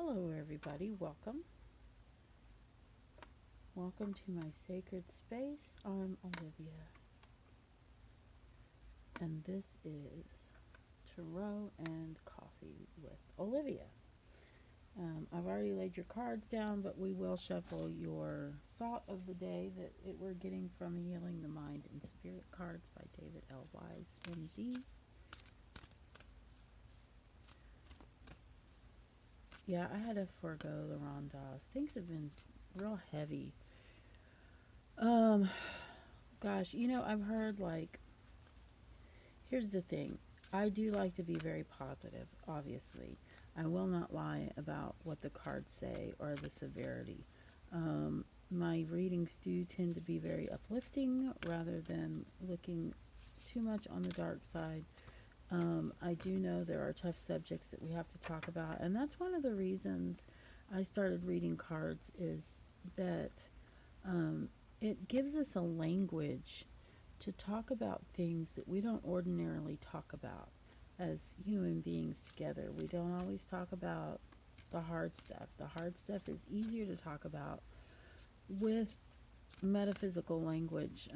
Hello, everybody. Welcome. Welcome to my sacred space. I'm Olivia, and this is Tarot and Coffee with Olivia. I've already laid your cards down, but we will shuffle your thought of the day that we're getting from Healing the Mind and Spirit cards by David L. Weiss, MD. Yeah, I had to forego the Ram Dass. Things have been real heavy. Um, Gosh, I've heard here's the thing. I do like to be very positive, obviously. I will not lie about what the cards say or the severity. My readings do tend to be very uplifting rather than looking too much on the dark side. I do know there are tough subjects that we have to talk about, and that's one of the reasons I started reading cards is that um, it gives us a language to talk about things that we don't ordinarily talk about as human beings together. We don't always talk about the hard stuff. The hard stuff is easier to talk about with metaphysical language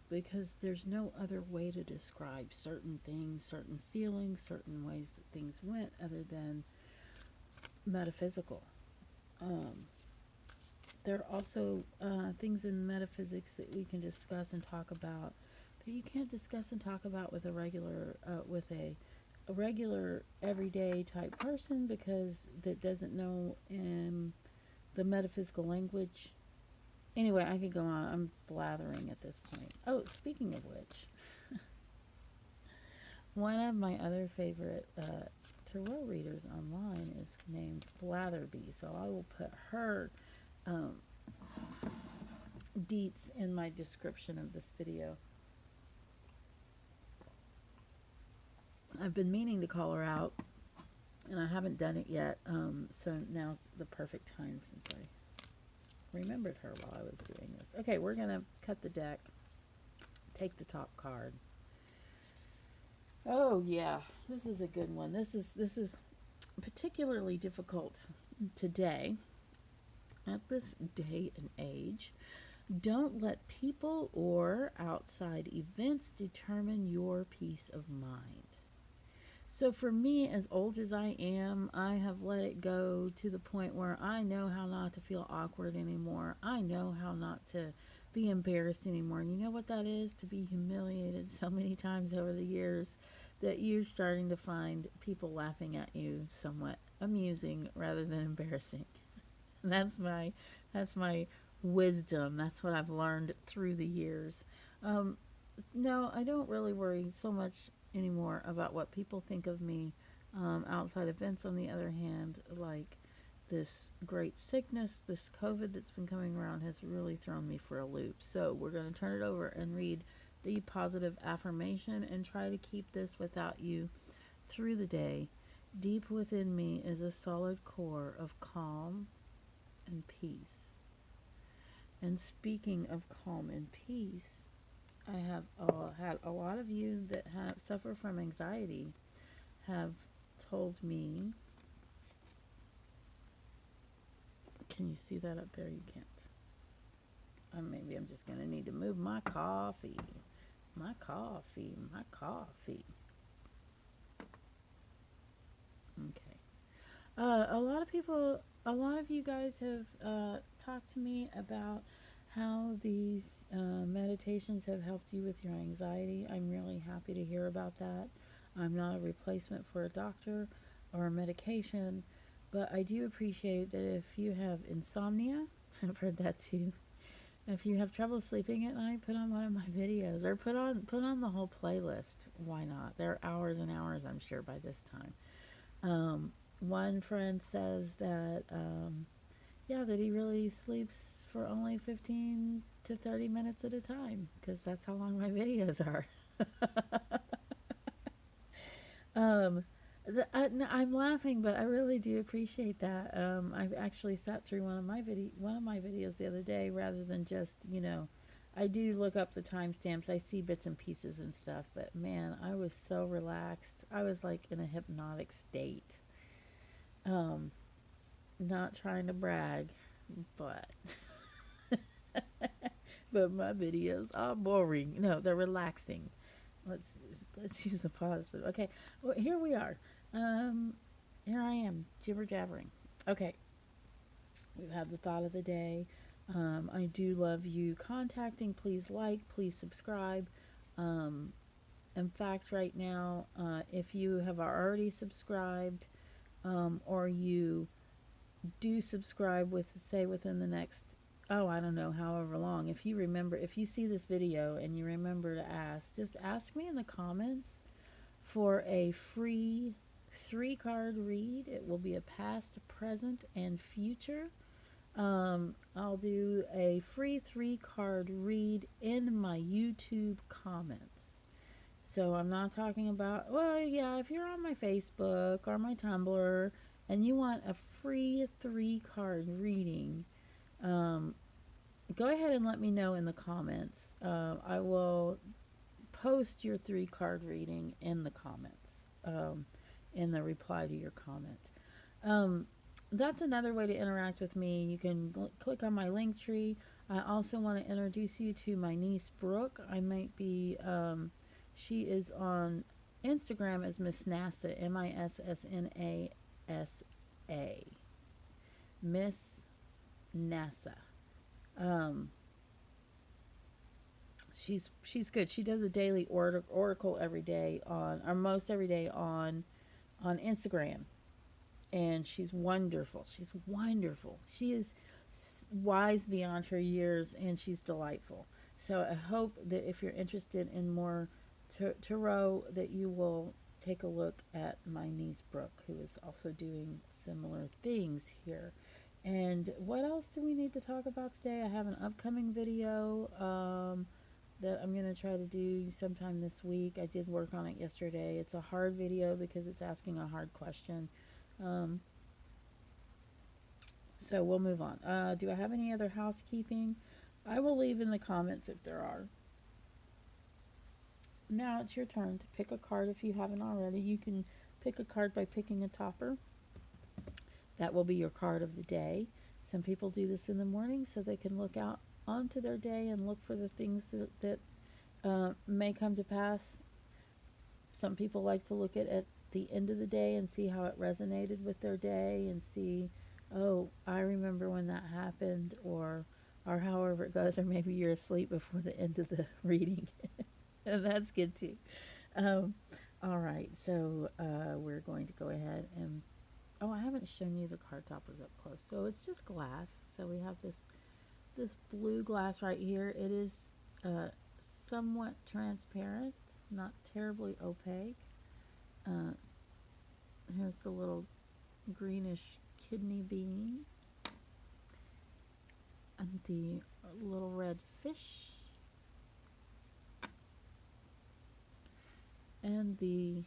because there's no other way to describe certain things, certain feelings, certain ways that things went other than metaphysical. Um, there are also things in metaphysics that we can discuss and talk about that you can't discuss and talk about with a regular everyday type person because that doesn't know the metaphysical language. Anyway, I could go on. I'm blathering at this point. Oh, speaking of which, one of my other favorite tarot readers online is named Blatherby, so I will put her um, deets in my description of this video. I've been meaning to call her out, and I haven't done it yet, so now's the perfect time since I remembered her while I was doing this. Okay, we're going to cut the deck, take the top card. Oh yeah, this is a good one. This is particularly difficult today at this day and age. Don't let people or outside events determine your peace of mind. So for me, as old as I am, I have let it go to the point where I know how not to feel awkward anymore. I know how not to be embarrassed anymore. And you know what that is? To be humiliated so many times over the years that you're starting to find people laughing at you somewhat amusing rather than embarrassing. That's my wisdom. That's what I've learned through the years. Um, no, I don't really worry so much anymore about what people think of me. Outside events, on the other hand, like this great sickness, this COVID that's been coming around, has really thrown me for a loop. So we're going to turn it over and read the positive affirmation and try to keep this without you through the day. Deep within me is a solid core of calm and peace. And speaking of calm and peace, I have had a lot of you that have suffer from anxiety have told me. Can you see that up there? You can't. Maybe I'm just gonna need to move my coffee. My coffee. My coffee. Okay. A lot of you guys have talked to me about how these meditations have helped you with your anxiety. I'm really happy to hear about that. I'm not a replacement for a doctor or a medication, but I do appreciate that if you have insomnia, I've heard that too. If you have trouble sleeping at night, put on one of my videos or put on the whole playlist. Why not? There are hours and hours, I'm sure, by this time. One friend says that, yeah, that he really sleeps for only 15 to 30 minutes at a time because that's how long my videos are. um, I'm laughing, but I really do appreciate that. I've actually sat through one of my videos the other day rather than just, I do look up the timestamps. I see bits and pieces and stuff, but man, I was so relaxed. I was like in a hypnotic state. Um, Not trying to brag, but but my videos are boring. No, they're relaxing. Let's let's use a positive. Okay, well, here we are. Um, Here I am, jibber jabbering. Okay, we've had the thought of the day. I do love you contacting. Please like, please subscribe. Um, in fact, right now, if you have already subscribed, or you do subscribe with, say, within the next, oh, I don't know, however long, if you remember, if you see this video and you remember to ask, just ask me in the comments for a free 3 card read. It will be a past, present, and future. I'll do a free 3 card read in my YouTube comments. So I'm not talking about, well, yeah, if you're on my Facebook or my Tumblr and you want a free 3 card reading, um, go ahead and let me know in the comments. I will post your 3 card reading in the comments, in the reply to your comment. Um, that's another way to interact with me. You can click on my link tree. I also want to introduce you to my niece Brooke. I might be, she is on Instagram as Miss NASA, Missnasa, Miss NASA. Um, she's good. She does a daily oracle every day on, or most every day on Instagram, and she's wonderful. She's wonderful. She is wise beyond her years, and she's delightful. So I hope that if you're interested in more tarot, that you will take a look at my niece Brooke, who is also doing similar things here. And what else do we need to talk about today? I have an upcoming video, that I'm going to try to do sometime this week. I did work on it yesterday. It's a hard video because it's asking a hard question. Um, so we'll move on. Do I have any other housekeeping? I will leave in the comments if there are. Now it's your turn to pick a card if you haven't already. You can pick a card by picking a topper. That will be your card of the day. Some people do this in the morning so they can look out onto their day and look for the things that may come to pass. Some people like to look at the end of the day and see how it resonated with their day and see, oh, I remember when that happened, or however it goes, or maybe you're asleep before the end of the reading. And that's good too. Um, all right, so we're going to go ahead and, oh, I haven't shown you the card toppers up close. So it's just glass. So we have this blue glass right here. It is somewhat transparent, not terribly opaque. Uh, Here's the little greenish kidney bean and the little red fish and the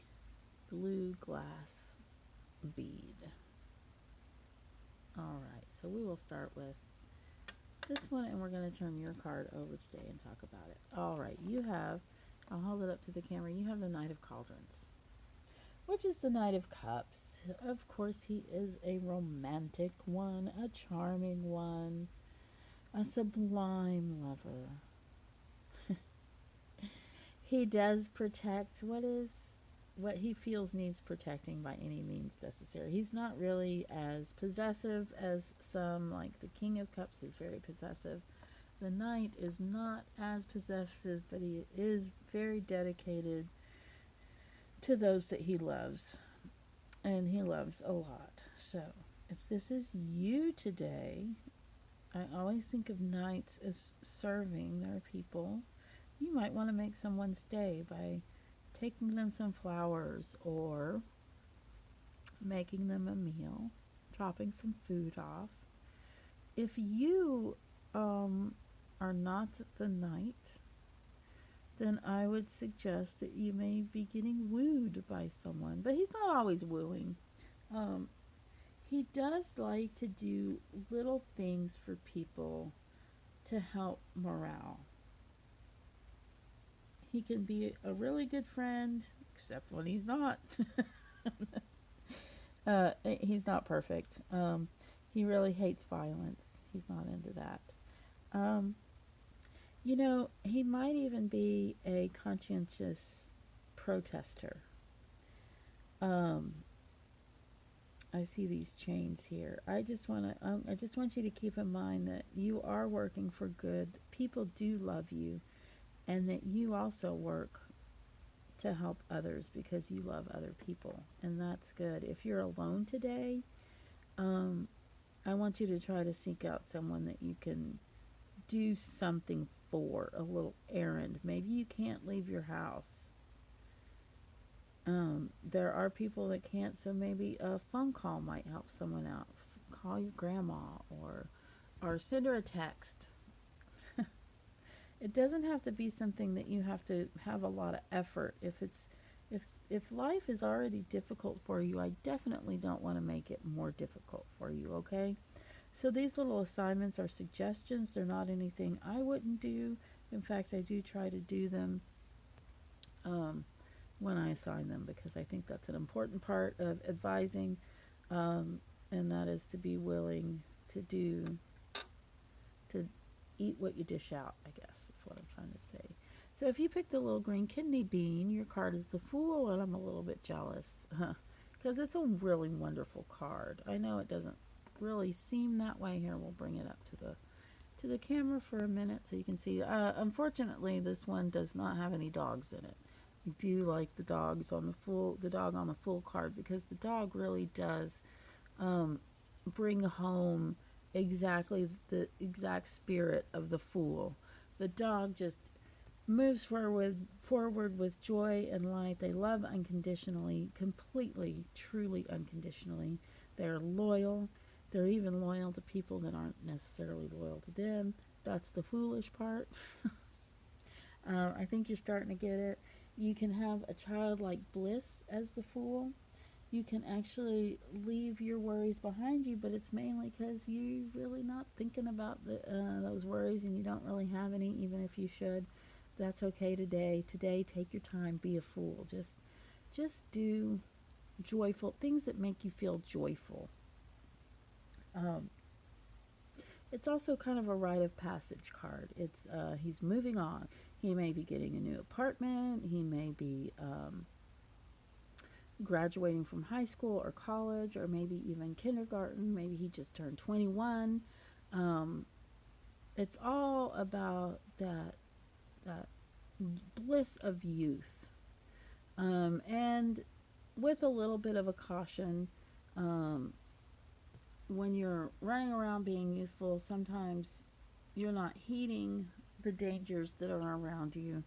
blue glass bead. Alright, so we will start with this one, and we're going to turn your card over today and talk about it. Alright, you have, I'll hold it up to the camera, you have the Knight of Cauldrons, which is the Knight of Cups. Of course, he is a romantic one, a charming one, a sublime lover. He does protect what he feels needs protecting by any means necessary. He's not really as possessive as some, like the King of Cups is very possessive. The Knight is not as possessive, but he is very dedicated to those that he loves, and he loves a lot. So if this is you today, I always think of knights as serving their people. You might want to make someone's day by taking them some flowers or making them a meal, dropping some food off. If you are not the knight, then I would suggest that you may be getting wooed by someone. But he's not always wooing. He does like to do little things for people to help morale. He can be a really good friend, except when he's not. He's not perfect. He really hates violence. He's not into that. Um, you know, he might even be a conscientious protester. Um, I see these chains here. I just want you to keep in mind that you are working for good. People do love you, and that you also work to help others because you love other people, and that's good. If you're alone today, um, I want you to try to seek out someone that you can do something for, a little errand. Maybe you can't leave your house. There are people that can't, so maybe a phone call might help someone out. Call your grandma, or send her a text. It doesn't have to be something that you have to have a lot of effort. If life is already difficult for you, I definitely don't want to make it more difficult for you, okay? So these little assignments are suggestions. They're not anything I wouldn't do. In fact, I do try to do them um, when I assign them, because I think that's an important part of advising, um, and that is to be willing to do, to eat what you dish out, I guess is what I'm trying to say. So if you pick the little green kidney bean, your card is the Fool, and I'm a little bit jealous because it's a really wonderful card. I know it doesn't really seem that way. Here, we'll bring it up to the camera for a minute so you can see. Unfortunately, this one does not have any dogs in it. I do like the dogs on the dog on the Fool card, because the dog really does um, bring home exactly the exact spirit of the Fool. The dog just moves forward with joy and light. They love unconditionally, completely, truly unconditionally. They're loyal. They're even loyal to people that aren't necessarily loyal to them. That's the foolish part. I think you're starting to get it. You can have a childlike bliss as the Fool. You can actually leave your worries behind you, but it's mainly because you're really not thinking about those worries, and you don't really have any, even if you should. That's okay today. Today, take your time, be a Fool. Just do joyful things that make you feel joyful. Um, it's also kind of a rite of passage card. It's he's moving on. He may be getting a new apartment. He may be graduating from high school or college, or maybe even kindergarten. Maybe he just turned 21. Um, it's all about that bliss of youth, and with a little bit of a caution. Um, when you're running around being youthful, sometimes you're not heeding the dangers that are around you.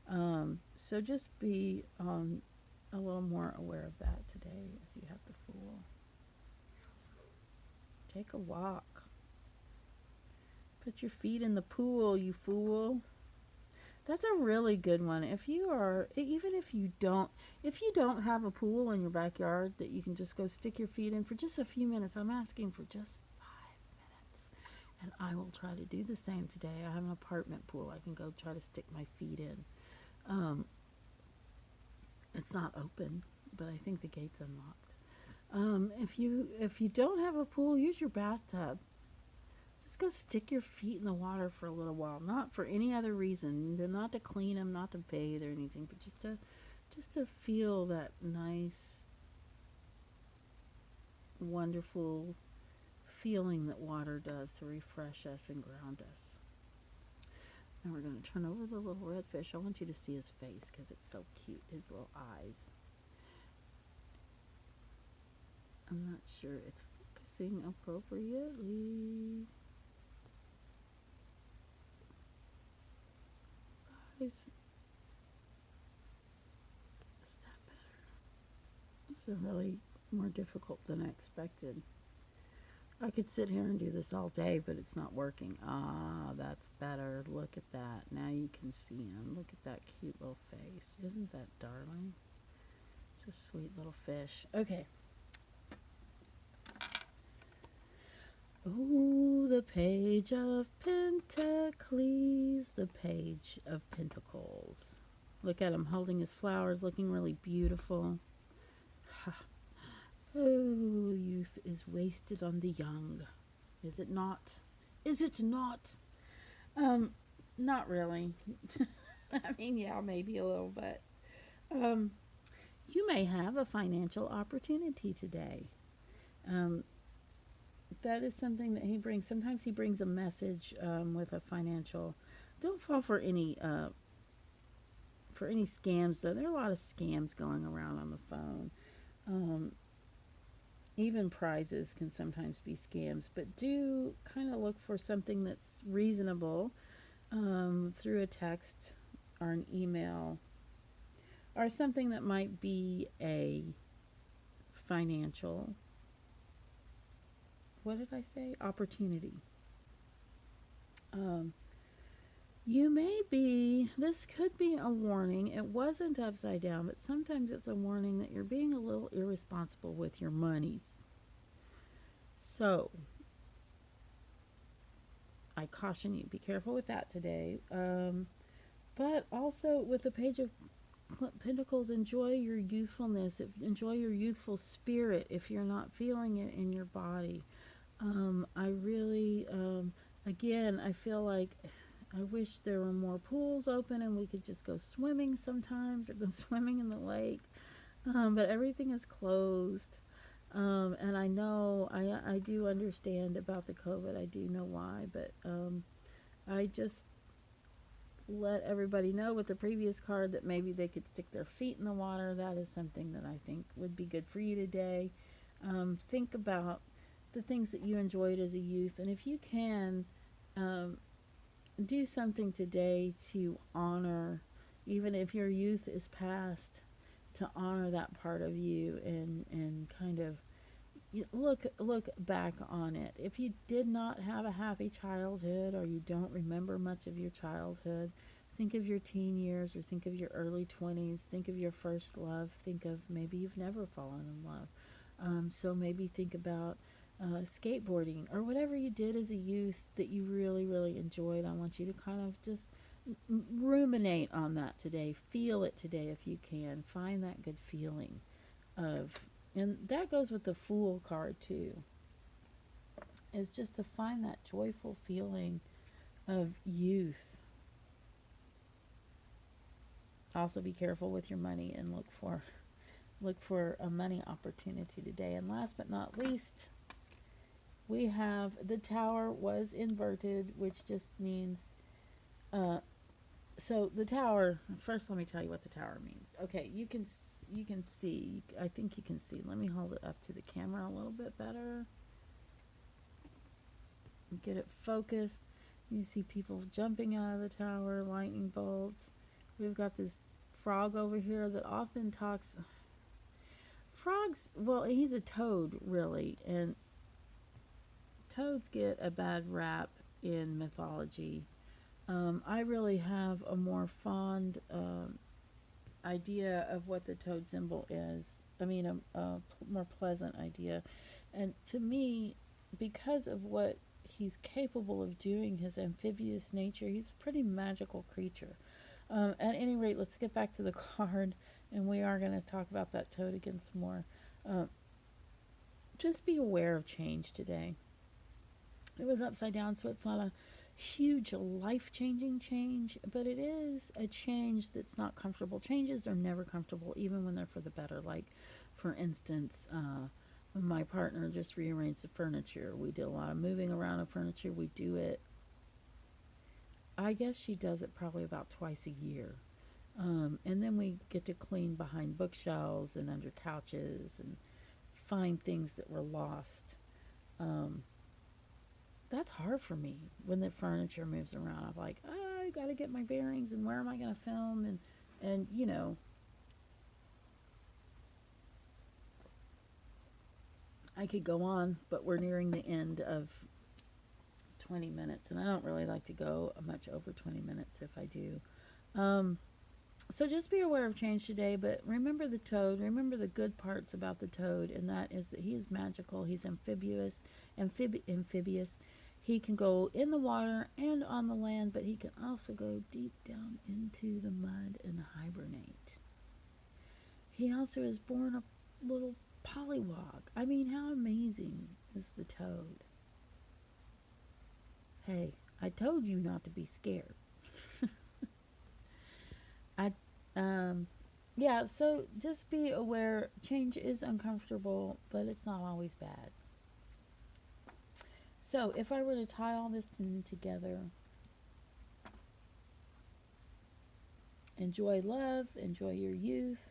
So just be a little more aware of that today as you have the Fool. Take a walk. Put your feet in the pool, you fool. That's a really good one. If you are, even if you don't have a pool in your backyard that you can just go stick your feet in for just a few minutes, I'm asking for just 5 minutes. And I will try to do the same today. I have an apartment pool. I can go try to stick my feet in. Um, it's not open, but I think the gate's unlocked. If you don't have a pool, use your bathtub. Just go stick your feet in the water for a little while, not for any other reason, not to clean them, not to bathe or anything, but just to feel that nice, wonderful feeling that water does to refresh us and ground us. Now we're going to turn over the little red fish. I want you to see his face because it's so cute, his little eyes. I'm not sure it's focusing appropriately. Guys, is that better? This is really more difficult than I expected. I could sit here and do this all day, but it's not working. Ah, that's better. Look at that. Now you can see him. Look at that cute little face. Isn't that darling? It's a sweet little fish. Okay. Oh, the page of Pentacles, the page of Pentacles. Look at him holding his flowers, looking really beautiful. Oh, youth is wasted on the young. Is it not? Is it not? Um, Not really. I mean, yeah, maybe a little bit. Um, you may have a financial opportunity today. Um, that is something that he brings. Sometimes he brings a message with a financial. Don't fall for any scams. Though there are a lot of scams going around on the phone. Um, Even prizes can sometimes be scams, but do kind of look for something that's reasonable through a text or an email or something that might be a financial, what did I say? Opportunity. Um, you may be, this could be a warning. It wasn't upside down, but sometimes it's a warning that you're being a little irresponsible with your monies. So, I caution you, be careful with that today. But also with the Page of Pentacles, enjoy your youthfulness, enjoy your youthful spirit if you're not feeling it in your body. I really, again, I feel like I wish there were more pools open and we could just go swimming sometimes or go swimming in the lake. But everything is closed. And I know, I do understand about the COVID. I do know why, but I just let everybody know with the previous card that maybe they could stick their feet in the water. That is something that I think would be good for you today. Think about the things that you enjoyed as a youth, and if you can, um, do something today to honor, even if your youth is past, to honor that part of you and kind of look back on it. If you did not have a happy childhood or you don't remember much of your childhood, think of your teen years or think of your early 20s. Think of your first love. Think of maybe you've never fallen in love. So maybe think about skateboarding or whatever you did as a youth that you really, really enjoyed. I want you to kind of just ruminate on that today. Feel it today if you can. Find that good feeling of, and that goes with the Fool card too, is just to find that joyful feeling of youth. Also be careful with your money and look for a money opportunity today. And last but not least, we have the Tower was inverted, which just means uh, so the Tower, first let me tell you what the Tower means. Okay, you can see, I think you can see. Let me hold it up to the camera a little bit better. Get it focused. You see people jumping out of the tower, lightning bolts. We've got this frog over here that often talks. Frogs, well, he's a toad, really, and toads get a bad rap in mythology. I really have a more fond idea of what the toad symbol is. I mean, a more pleasant idea. And to me, because of what he's capable of doing, his amphibious nature, he's a pretty magical creature. At any rate, let's get back to the card, and we are going to talk about that toad again some more. Uh, just be aware of change today. It was upside down, so it's not a huge life-changing change, but it is a change that's not comfortable. Changes are never comfortable, even when they're for the better. Like, for instance, when my partner just rearranged the furniture, we did a lot of moving around of furniture. We do it, I guess she does it probably about twice a year. And then we get to clean behind bookshelves and under couches and find things that were lost. Um, that's hard for me when the furniture moves around. I'm like, oh, I got to get my bearings and where am I going to film? And I could go on, but we're nearing the end of 20 minutes, and I don't really like to go much over 20 minutes if I do. Um, so just be aware of change today, but remember the toad. Remember the good parts about the toad, and that is that he is magical. He's amphibious. He can go in the water and on the land, but he can also go deep down into the mud and hibernate. He also is born a little pollywog. I mean, how amazing is the toad? Hey, I told you not to be scared. I, um, yeah, so just be aware change is uncomfortable, but it's not always bad. So if I were to tie all this together, enjoy love, enjoy your youth,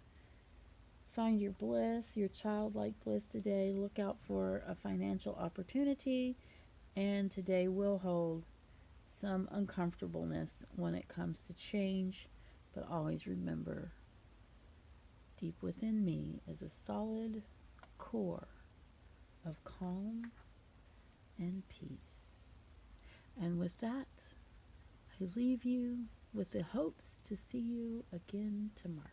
find your bliss, your childlike bliss today, look out for a financial opportunity, and today will hold some uncomfortableness when it comes to change, but always remember deep within me is a solid core of calm and peace. And with that, I leave you with the hopes to see you again tomorrow.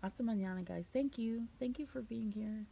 Hasta mañana, guys. Thank you. Thank you for being here.